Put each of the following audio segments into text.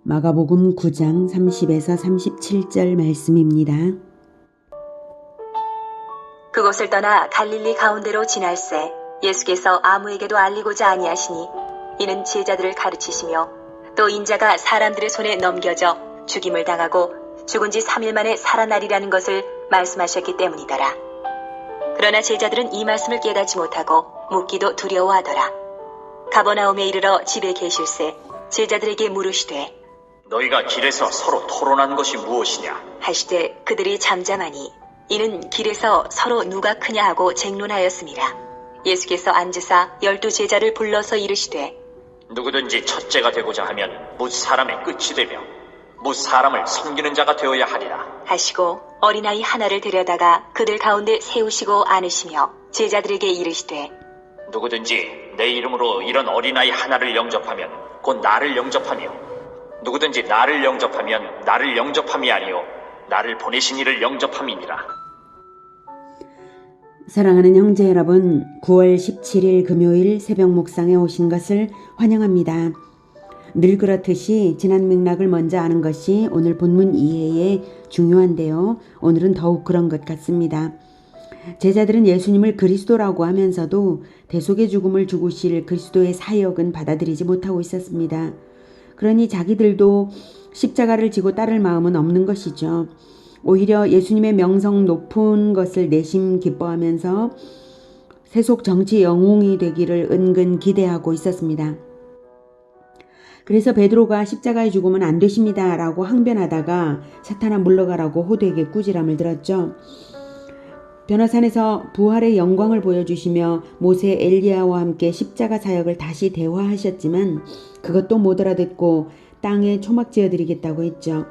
마가복음 9장 30에서 37절 말씀입니다. 그곳을 떠나 갈릴리 가운데로 지날새 예수께서 아무에게도 알리고자 아니하시니 이는 제자들을 가르치시며 또 인자가 사람들의 손에 넘겨져 죽임을 당하고 죽은 지 3일 만에 살아나리라는 것을 말씀하셨기 때문이더라. 그러나 제자들은 이 말씀을 깨닫지 못하고 묻기도 두려워하더라. 가버나움에 이르러 집에 계실새 제자들에게 물으시되 너희가 길에서 서로 토론한 것이 무엇이냐? 하시되 그들이 잠잠하니 이는 길에서 서로 누가 크냐 하고 쟁론하였습니다. 예수께서 앉으사 12 제자를 불러서 이르시되 누구든지 첫째가 되고자 하면 뭇 사람의 끝이 되며 뭇 사람을 섬기는 자가 되어야 하리라. 하시고 어린아이 하나를 데려다가 그들 가운데 세우시고 안으시며 제자들에게 이르시되 누구든지 내 이름으로 이런 어린아이 하나를 영접하면 곧 나를 영접하며 누구든지 나를 영접하면 나를 영접함이 아니요 나를 보내신 이를 영접함이니라. 사랑하는 형제 여러분, 9월 17일 금요일 새벽 묵상에 오신 것을 환영합니다. 늘 그렇듯이 지난 맥락을 먼저 아는 것이 오늘 본문 이해에 중요한데요. 오늘은 더욱 그런 것 같습니다. 제자들은 예수님을 그리스도라고 하면서도 대속의 죽음을 죽으실 그리스도의 사역은 받아들이지 못하고 있었습니다. 그러니 자기들도 십자가를 지고 따를 마음은 없는 것이죠. 오히려 예수님의 명성 높은 것을 내심 기뻐하면서 세속 정치 영웅이 되기를 은근 기대하고 있었습니다. 그래서 베드로가 십자가에 죽으면 안 되십니다 라고 항변하다가 사탄아 물러가라고 호되게 꾸지람을 들었죠. 변호산에서 부활의 영광을 보여주시며 모세 엘리야와 함께 십자가 사역을 다시 대화하셨지만 그것도 못 알아듣고 땅에 초막 지어드리겠다고 했죠.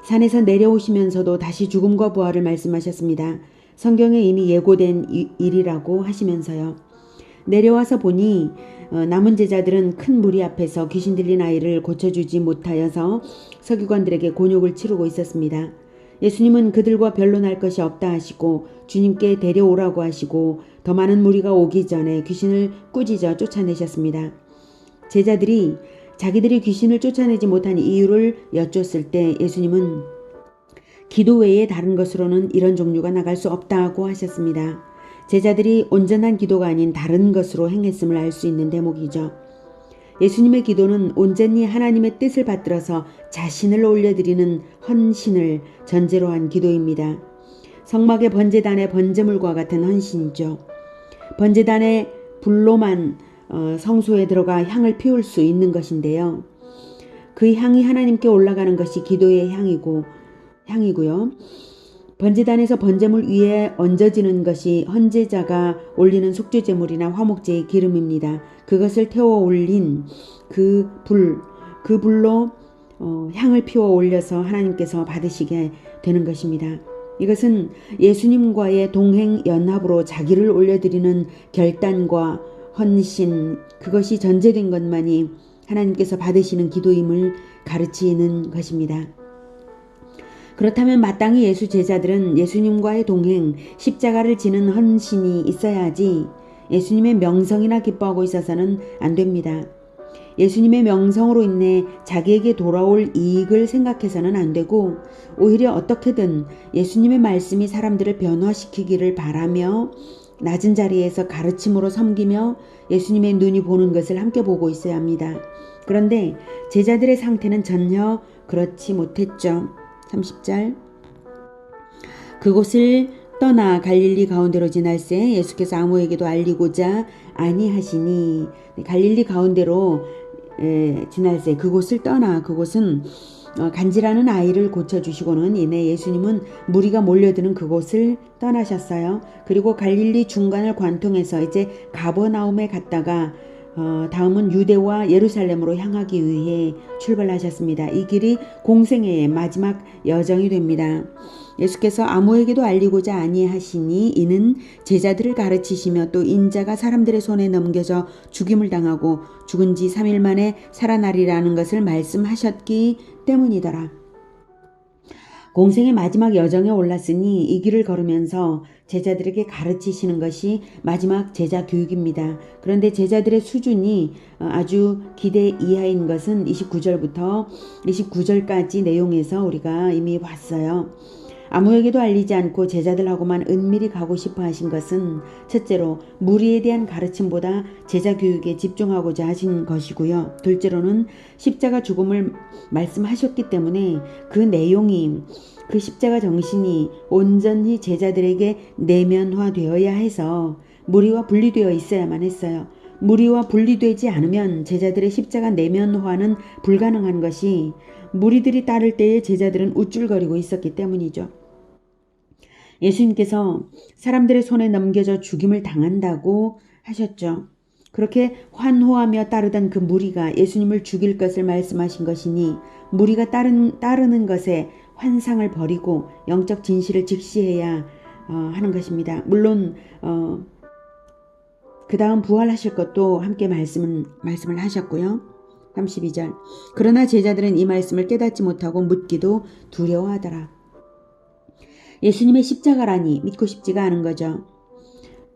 산에서 내려오시면서도 다시 죽음과 부활을 말씀하셨습니다. 성경에 이미 예고된 일이라고 하시면서요. 내려와서 보니 남은 제자들은 큰 무리 앞에서 귀신 들린 아이를 고쳐주지 못하여서 서기관들에게 곤욕을 치르고 있었습니다. 예수님은 그들과 변론할 것이 없다 하시고 주님께 데려오라고 하시고 더 많은 무리가 오기 전에 귀신을 꾸짖어 쫓아내셨습니다. 제자들이 자기들이 귀신을 쫓아내지 못한 이유를 여쭸을 때 예수님은 기도 외에 다른 것으로는 이런 종류가 나갈 수 없다고 하셨습니다. 제자들이 온전한 기도가 아닌 다른 것으로 행했음을 알 수 있는 대목이죠. 예수님의 기도는 온전히 하나님의 뜻을 받들어서 자신을 올려드리는 헌신을 전제로 한 기도입니다. 성막의 번제단의 번제물과 같은 헌신이죠. 번제단의 불로만 성소에 들어가 향을 피울 수 있는 것인데요. 그 향이 하나님께 올라가는 것이 기도의 향이고요. 번제단에서 번제물 위에 얹어지는 것이 헌제자가 올리는 속죄제물이나 화목제의 기름입니다. 그것을 태워 올린 그 불로 향을 피워 올려서 하나님께서 받으시게 되는 것입니다. 이것은 예수님과의 동행 연합으로 자기를 올려드리는 결단과 헌신, 그것이 전제된 것만이 하나님께서 받으시는 기도임을 가르치는 것입니다. 그렇다면 마땅히 예수 제자들은 예수님과의 동행, 십자가를 지는 헌신이 있어야지 예수님의 명성이나 기뻐하고 있어서는 안 됩니다. 예수님의 명성으로 인해 자기에게 돌아올 이익을 생각해서는 안 되고 오히려 어떻게든 예수님의 말씀이 사람들을 변화시키기를 바라며 낮은 자리에서 가르침으로 섬기며 예수님의 눈이 보는 것을 함께 보고 있어야 합니다. 그런데 제자들의 상태는 전혀 그렇지 못했죠. 30절 그곳을 떠나 갈릴리 가운데로 지날새 예수께서 아무에게도 알리고자 아니하시니 갈릴리 가운데로 지날새 그곳을 떠나 그곳은 간질하는 아이를 고쳐주시고는 이내 예수님은 무리가 몰려드는 그곳을 떠나셨어요. 그리고 갈릴리 중간을 관통해서 이제 가버나움에 갔다가 다음은 유대와 예루살렘으로 향하기 위해 출발하셨습니다. 이 길이 공생애의 마지막 여정이 됩니다. 예수께서 아무에게도 알리고자 아니하시니 이는 제자들을 가르치시며 또 인자가 사람들의 손에 넘겨져 죽임을 당하고 죽은 지 3일 만에 살아나리라는 것을 말씀하셨기 때문이더라. 공생의 마지막 여정에 올랐으니 이 길을 걸으면서 제자들에게 가르치시는 것이 마지막 제자 교육입니다. 그런데 제자들의 수준이 아주 기대 이하인 것은 29절부터 29절까지 내용에서 우리가 이미 봤어요. 아무에게도 알리지 않고 제자들하고만 은밀히 가고 싶어 하신 것은 첫째로 무리에 대한 가르침보다 제자 교육에 집중하고자 하신 것이고요. 둘째로는 십자가 죽음을 말씀하셨기 때문에 그 내용이 그 십자가 정신이 온전히 제자들에게 내면화되어야 해서 무리와 분리되어 있어야만 했어요. 무리와 분리되지 않으면 제자들의 십자가 내면화는 불가능한 것이 무리들이 따를 때에 제자들은 우쭐거리고 있었기 때문이죠. 예수님께서 사람들의 손에 넘겨져 죽임을 당한다고 하셨죠. 그렇게 환호하며 따르던 그 무리가 예수님을 죽일 것을 말씀하신 것이니 무리가 따르는 것에 환상을 버리고 영적 진실을 직시해야 하는 것입니다. 물론 그 다음 부활하실 것도 함께 말씀을 하셨고요. 32절 그러나 제자들은 이 말씀을 깨닫지 못하고 묻기도 두려워하더라. 예수님의 십자가라니 믿고 싶지가 않은 거죠.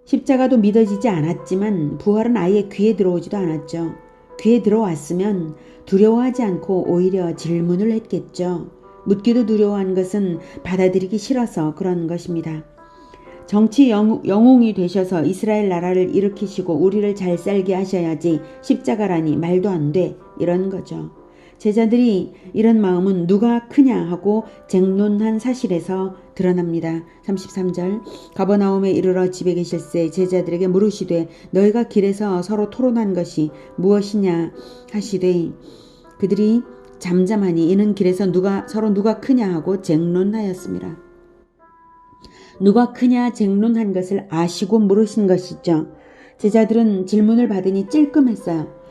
십자가도 믿어지지 않았지만 부활은 아예 귀에 들어오지도 않았죠. 귀에 들어왔으면 두려워하지 않고 오히려 질문을 했겠죠. 묻기도 두려워한 것은 받아들이기 싫어서 그런 것입니다. 정치 영웅이 되셔서 이스라엘 나라를 일으키시고 우리를 잘 살게 하셔야지 십자가라니 말도 안 돼 이런 거죠. 제자들이 이런 마음은 누가 크냐 하고 쟁론한 사실에서 드러납니다. 33절 가버나움에 이르러 집에 계실새 제자들에게 물으시되 너희가 길에서 서로 토론한 것이 무엇이냐 하시되 그들이 잠잠하니 이는 길에서 서로 누가 크냐 하고 쟁론하였습니다. 누가 크냐 쟁론한 것을 아시고 물으신 것이죠. 제자들은 질문을 받으니 찔끔했어요.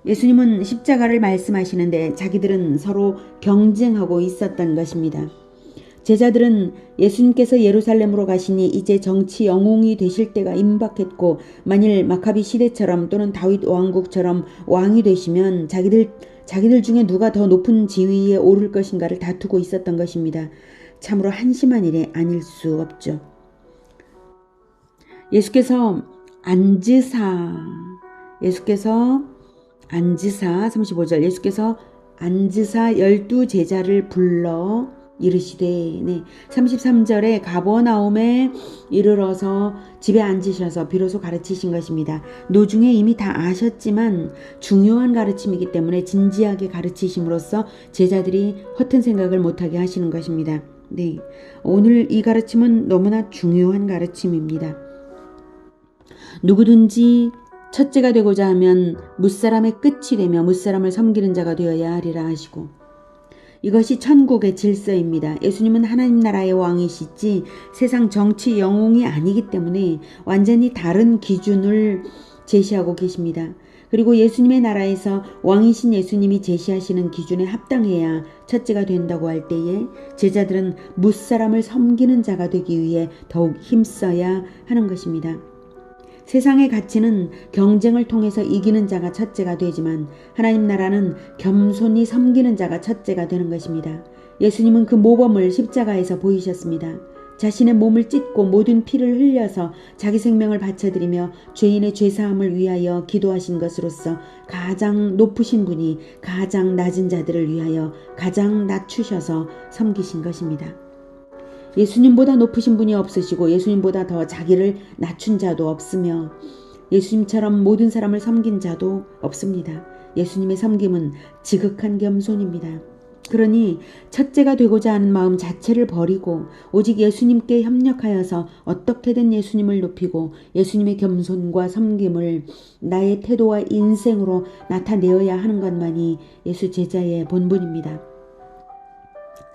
예수님은 십자가를 말씀하시는데 자기들은 서로 경쟁하고 있었던 것입니다. 제자들은 예수님께서 예루살렘으로 가시니 이제 정치 영웅이 되실 때가 임박했고 만일 마카비 시대처럼 또는 다윗 왕국처럼 왕이 되시면 자기들 중에 누가 더 높은 지위에 오를 것인가를 다투고 있었던 것입니다. 참으로 한심한 일이 아닐 수 없죠. 예수께서 앉으사 35절 예수께서 앉으사 12제자를 불러 이르시되 33절에 가버나움에 이르러서 집에 앉으셔서 비로소 가르치신 것입니다. 노중에 이미 다 아셨지만 중요한 가르침이기 때문에 진지하게 가르치심으로써 제자들이 허튼 생각을 못하게 하시는 것입니다. 오늘 이 가르침은 너무나 중요한 가르침입니다. 누구든지 첫째가 되고자 하면 무사람의 끝이 되며 무사람을 섬기는 자가 되어야 하리라 하시고 이것이 천국의 질서입니다. 예수님은 하나님 나라의 왕이시지 세상 정치 영웅이 아니기 때문에 완전히 다른 기준을 제시하고 계십니다. 그리고 예수님의 나라에서 왕이신 예수님이 제시하시는 기준에 합당해야 첫째가 된다고 할 때에 제자들은 무사람을 섬기는 자가 되기 위해 더욱 힘써야 하는 것입니다. 세상의 가치는 경쟁을 통해서 이기는 자가 첫째가 되지만 하나님 나라는 겸손히 섬기는 자가 첫째가 되는 것입니다. 예수님은 그 모범을 십자가에서 보이셨습니다. 자신의 몸을 찢고 모든 피를 흘려서 자기 생명을 바쳐드리며 죄인의 죄사함을 위하여 기도하신 것으로서 가장 높으신 분이 가장 낮은 자들을 위하여 가장 낮추셔서 섬기신 것입니다. 예수님보다 높으신 분이 없으시고 예수님보다 더 자기를 낮춘 자도 없으며 예수님처럼 모든 사람을 섬긴 자도 없습니다. 예수님의 섬김은 지극한 겸손입니다. 그러니 첫째가 되고자 하는 마음 자체를 버리고 오직 예수님께 협력하여서 어떻게든 예수님을 높이고 예수님의 겸손과 섬김을 나의 태도와 인생으로 나타내어야 하는 것만이 예수 제자의 본분입니다.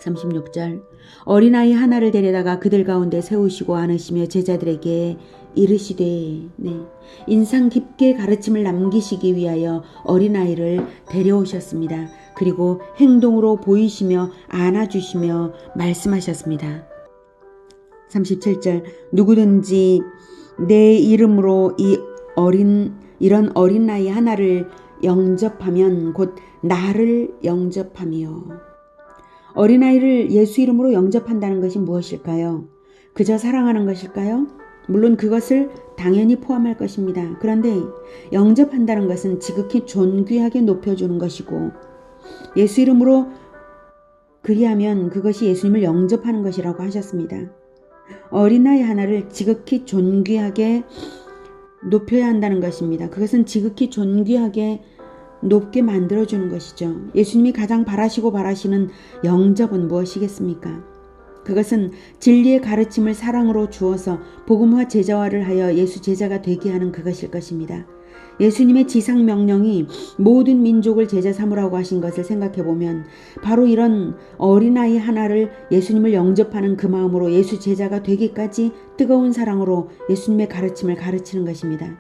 36절 어린아이 하나를 데려다가 그들 가운데 세우시고 안으시며 제자들에게 이르시되 인상 깊게 가르침을 남기시기 위하여 어린아이를 데려오셨습니다. 그리고 행동으로 보이시며 안아주시며 말씀하셨습니다. 37절 누구든지 내 이름으로 이런 어린아이 하나를 영접하면 곧 나를 영접하며 어린아이를 예수 이름으로 영접한다는 것이 무엇일까요? 그저 사랑하는 것일까요? 물론 그것을 당연히 포함할 것입니다. 그런데 영접한다는 것은 지극히 존귀하게 높여주는 것이고 예수 이름으로 그리하면 그것이 예수님을 영접하는 것이라고 하셨습니다. 어린아이 하나를 지극히 존귀하게 높여야 한다는 것입니다. 그것은 지극히 존귀하게 높게 만들어주는 것이죠. 예수님이 가장 바라시는 영접은 무엇이겠습니까? 그것은 진리의 가르침을 사랑으로 주어서 복음화 제자화를 하여 예수 제자가 되게 하는 그것일 것입니다. 예수님의 지상 명령이 모든 민족을 제자 삼으라고 하신 것을 생각해 보면 바로 이런 어린아이 하나를 예수님을 영접하는 그 마음으로 예수 제자가 되기까지 뜨거운 사랑으로 예수님의 가르침을 가르치는 것입니다.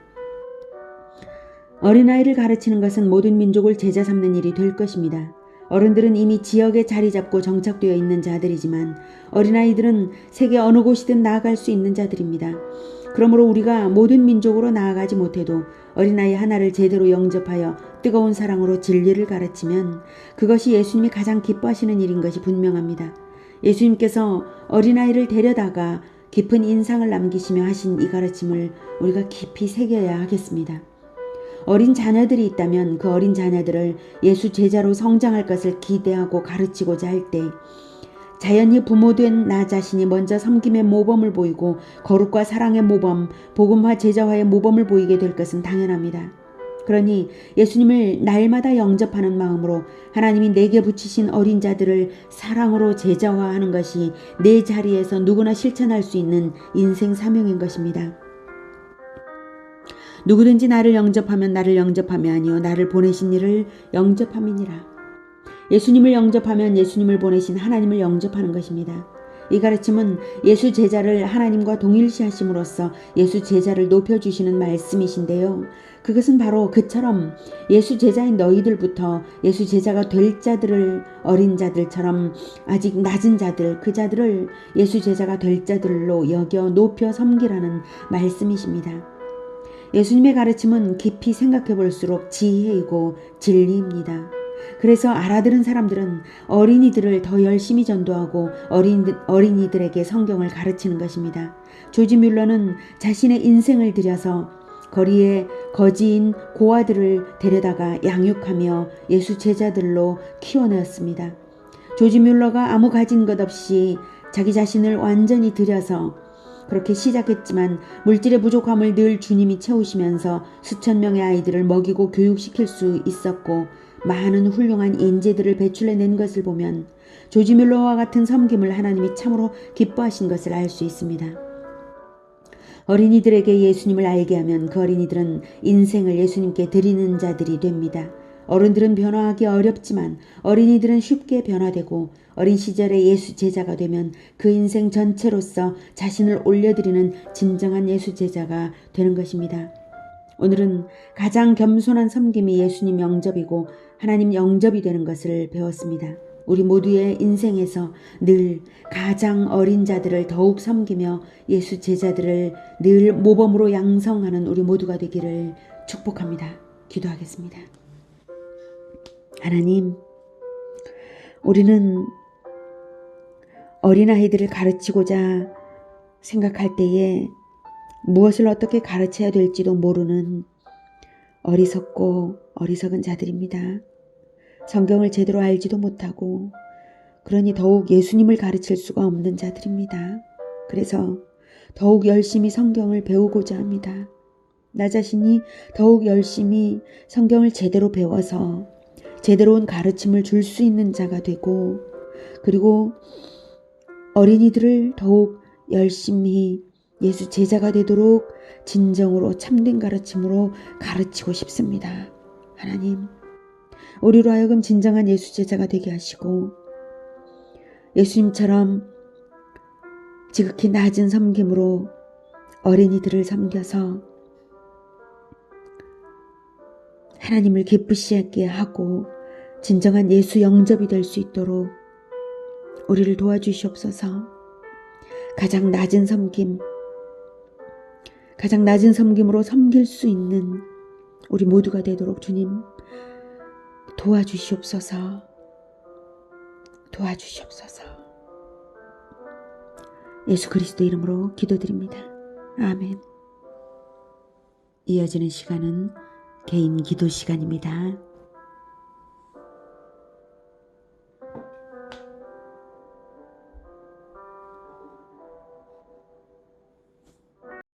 어린아이를 가르치는 것은 모든 민족을 제자 삼는 일이 될 것입니다. 어른들은 이미 지역에 자리 잡고 정착되어 있는 자들이지만 어린아이들은 세계 어느 곳이든 나아갈 수 있는 자들입니다. 그러므로 우리가 모든 민족으로 나아가지 못해도 어린아이 하나를 제대로 영접하여 뜨거운 사랑으로 진리를 가르치면 그것이 예수님이 가장 기뻐하시는 일인 것이 분명합니다. 예수님께서 어린아이를 데려다가 깊은 인상을 남기시며 하신 이 가르침을 우리가 깊이 새겨야 하겠습니다. 어린 자녀들이 있다면 그 어린 자녀들을 예수 제자로 성장할 것을 기대하고 가르치고자 할 때 자연히 부모된 나 자신이 먼저 섬김의 모범을 보이고 거룩과 사랑의 모범, 복음화 제자화의 모범을 보이게 될 것은 당연합니다. 그러니 예수님을 날마다 영접하는 마음으로 하나님이 내게 붙이신 어린 자들을 사랑으로 제자화하는 것이 내 자리에서 누구나 실천할 수 있는 인생 사명인 것입니다. 누구든지 나를 영접하면 나를 영접함이 아니요 나를 보내신 이를 영접함이니라. 예수님을 영접하면 예수님을 보내신 하나님을 영접하는 것입니다. 이 가르침은 예수 제자를 하나님과 동일시하심으로써 예수 제자를 높여주시는 말씀이신데요. 그것은 바로 그처럼 예수 제자인 너희들부터 예수 제자가 될 자들을 어린 자들처럼 아직 낮은 자들 그 자들을 예수 제자가 될 자들로 여겨 높여 섬기라는 말씀이십니다. 예수님의 가르침은 깊이 생각해 볼수록 지혜이고 진리입니다. 그래서 알아들은 사람들은 어린이들을 더 열심히 전도하고 어린이들에게 성경을 가르치는 것입니다. 조지 뮬러는 자신의 인생을 들여서 거리에 거지인 고아들을 데려다가 양육하며 예수 제자들로 키워내었습니다. 조지 뮬러가 아무 가진 것 없이 자기 자신을 완전히 들여서 그렇게 시작했지만 물질의 부족함을 늘 주님이 채우시면서 수천 명의 아이들을 먹이고 교육시킬 수 있었고 많은 훌륭한 인재들을 배출해낸 것을 보면 조지 뮬러와 같은 섬김을 하나님이 참으로 기뻐하신 것을 알 수 있습니다. 어린이들에게 예수님을 알게 하면 그 어린이들은 인생을 예수님께 드리는 자들이 됩니다. 어른들은 변화하기 어렵지만 어린이들은 쉽게 변화되고 어린 시절에 예수 제자가 되면 그 인생 전체로서 자신을 올려드리는 진정한 예수 제자가 되는 것입니다. 오늘은 가장 겸손한 섬김이 예수님 영접이고 하나님 영접이 되는 것을 배웠습니다. 우리 모두의 인생에서 늘 가장 어린 자들을 더욱 섬기며 예수 제자들을 늘 모범으로 양성하는 우리 모두가 되기를 축복합니다. 기도하겠습니다. 하나님, 우리는 어린아이들을 가르치고자 생각할 때에 무엇을 어떻게 가르쳐야 될지도 모르는 어리석고 어리석은 자들입니다. 성경을 제대로 알지도 못하고 그러니 더욱 예수님을 가르칠 수가 없는 자들입니다. 그래서 더욱 열심히 성경을 배우고자 합니다. 나 자신이 더욱 열심히 성경을 제대로 배워서 제대로운 가르침을 줄 수 있는 자가 되고 그리고 어린이들을 더욱 열심히 예수 제자가 되도록 진정으로 참된 가르침으로 가르치고 싶습니다. 하나님, 우리로 하여금 진정한 예수 제자가 되게 하시고 예수님처럼 지극히 낮은 섬김으로 어린이들을 섬겨서 하나님을 기쁘시게 하고 진정한 예수 영접이 될 수 있도록 우리를 도와주시옵소서. 가장 낮은 섬김으로 섬길 수 있는 우리 모두가 되도록 주님 도와주시옵소서. 도와주시옵소서. 예수 그리스도 이름으로 기도드립니다. 아멘. 이어지는 시간은 개인 기도 시간입니다.